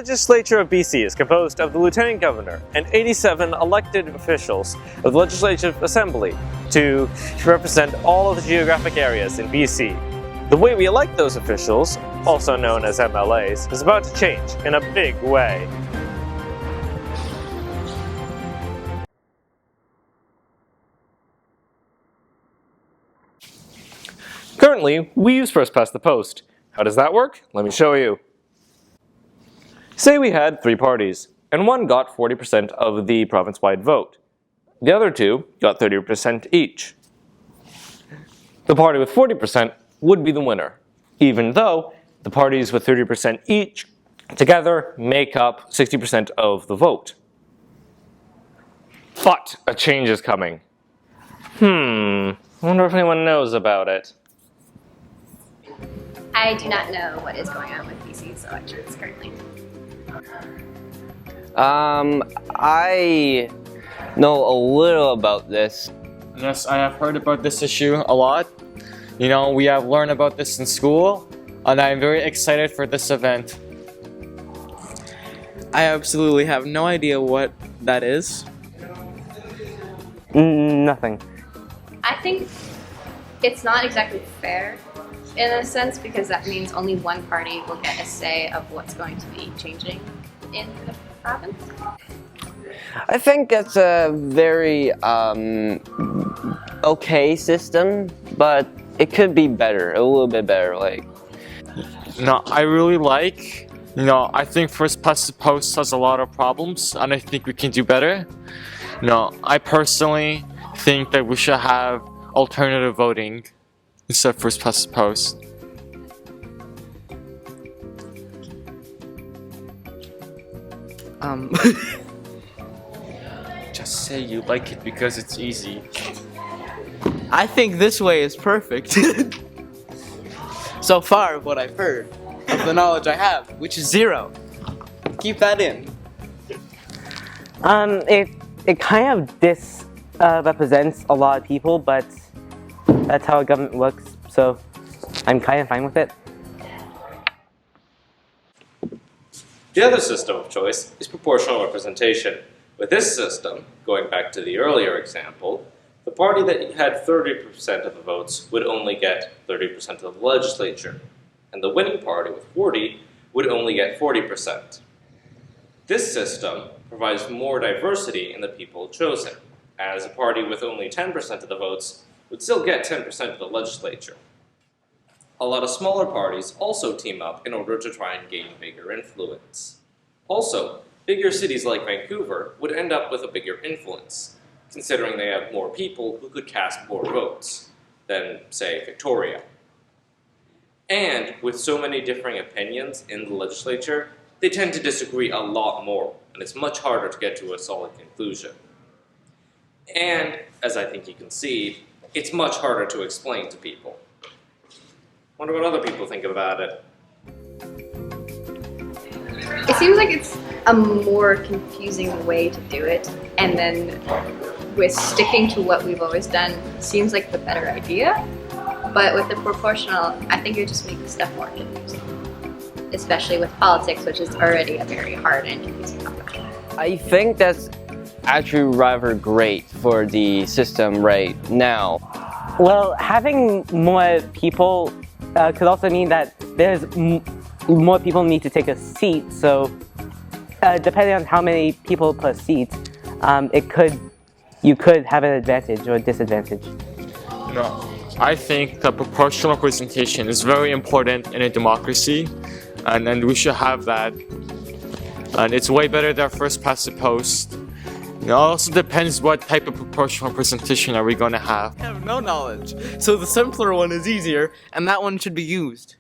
legislature of BC is composed of the Lieutenant Governor and 87 elected officials of the Legislative Assembly to represent all of the geographic areas in BC. The way we elect those officials, also known as MLAs, is about to change in a big way. Currently, we use first past the post. How does that work? Let me show you. Say we had 3 parties, and one got 40% of the province-wide vote. The other 2 got 30% each. The party with 40% would be the winner, even though the parties with 30% each together make up 60% of the vote. But a change is coming. I wonder if anyone knows about it. I do not know what is going on with BC's elections currently. I know a little about this. Yes, I have heard about this issue a lot. You know, we have learned about this in school, and I'm very excited for this event. I absolutely have no idea what that is. Nothing. I think it's not exactly fair in a sense because that means only one party will get a say of what's going to be changing in the province. I think it's a very okay system, but it could be better, a little bit better. I really like, I think first past the post has a lot of problems, and I think we can do better. I personally think that we should have alternative voting instead of first past the post. Just say you like it because it's easy. I think this way is perfect. So far, of what I've heard, of the knowledge I have, which is 0. Keep that in. It kind of represents a lot of people, but that's how a government works, so I'm kind of fine with it. The other system of choice is proportional representation. With this system, going back to the earlier example, the party that had 30% of the votes would only get 30% of the legislature, and the winning party with 40 would only get 40%. This system provides more diversity in the people chosen, as a party with only 10% of the votes would still get 10% of the legislature. A lot of smaller parties also team up in order to try and gain bigger influence. Also, bigger cities like Vancouver would end up with a bigger influence, considering they have more people who could cast more votes than, say, Victoria. And with so many differing opinions in the legislature, they tend to disagree a lot more, and it's much harder to get to a solid conclusion. And, as I think you can see, it's much harder to explain to people. Wonder what other people think about it. It seems like it's a more confusing way to do it, and then with sticking to what we've always done seems like the better idea. But with the proportional, I think it just makes stuff more confusing, especially with politics, which is already a very hard and confusing topic. I think that's actually rather great for the system right now. Well, having more people could also mean that there's more people need to take a seat, so depending on how many people per seat, you could have an advantage or a disadvantage. No, I think that proportional representation is very important in a democracy, and we should have that. And it's way better than first past the post. It also depends what type of proportional representation are we going to have. I have no knowledge, so the simpler one is easier, and that one should be used.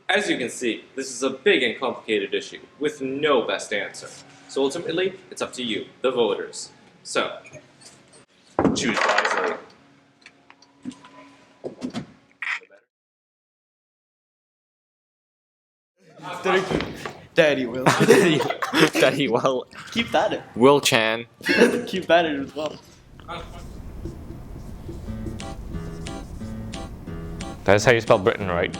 As you can see, this is a big and complicated issue with no best answer. So ultimately, it's up to you, the voters. So, choose wisely. Daddy will. Daddy well. Keep that in. Will Chan. Keep that in as well. That is how you spell Britain, right?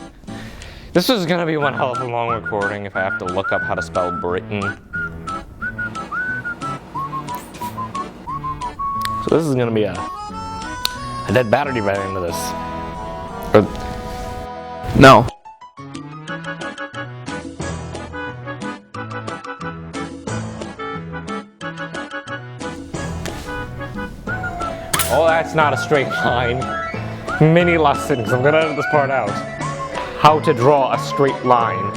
This is gonna be one hell of a long recording if I have to look up how to spell Britain. So this is gonna be a dead battery by the end of this. No. Oh, that's not a straight line. Mini lessons. I'm gonna edit this part out. How to draw a straight line.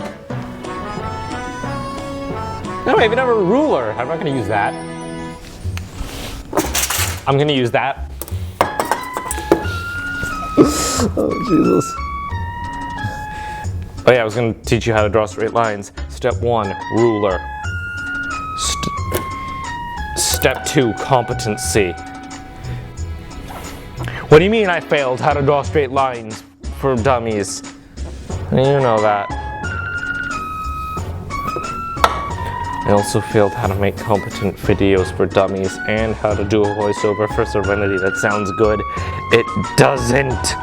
No, I even have a ruler. I'm not gonna use that. I'm gonna use that. Oh, Jesus. Oh yeah, I was gonna teach you how to draw straight lines. Step 1, ruler. Step 2, competency. What do you mean I failed how to draw straight lines for dummies? You know that. I also failed how to make competent videos for dummies and how to do a voiceover for Serenity that sounds good. It doesn't.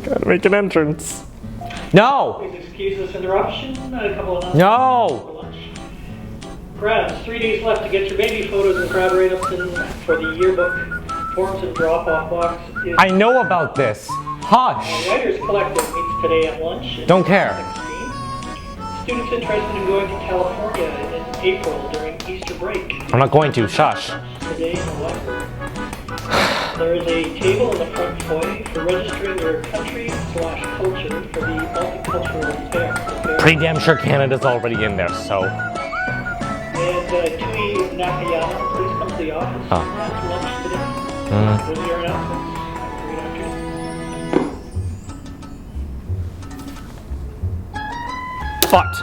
Gotta make an entrance. No! Please excuse this interruption. A couple of No! for lunch. Grabs, 3 days left to get your baby photos and crowd write-ups in for the yearbook. Forms and drop-off box is... I know about this. Hush! Writers Collective meets today at lunch. Don't care. 16. Students interested in going to California in April during Easter break. I'm not going to. Shush. Today in the library. There is a table in the front foyer for registering your country/culture for the multicultural fair. Pretty damn sure Canada's already in there, so. And Tui Nakayama, please come to the office after lunch today. Those are your announcements. Have a great afternoon. But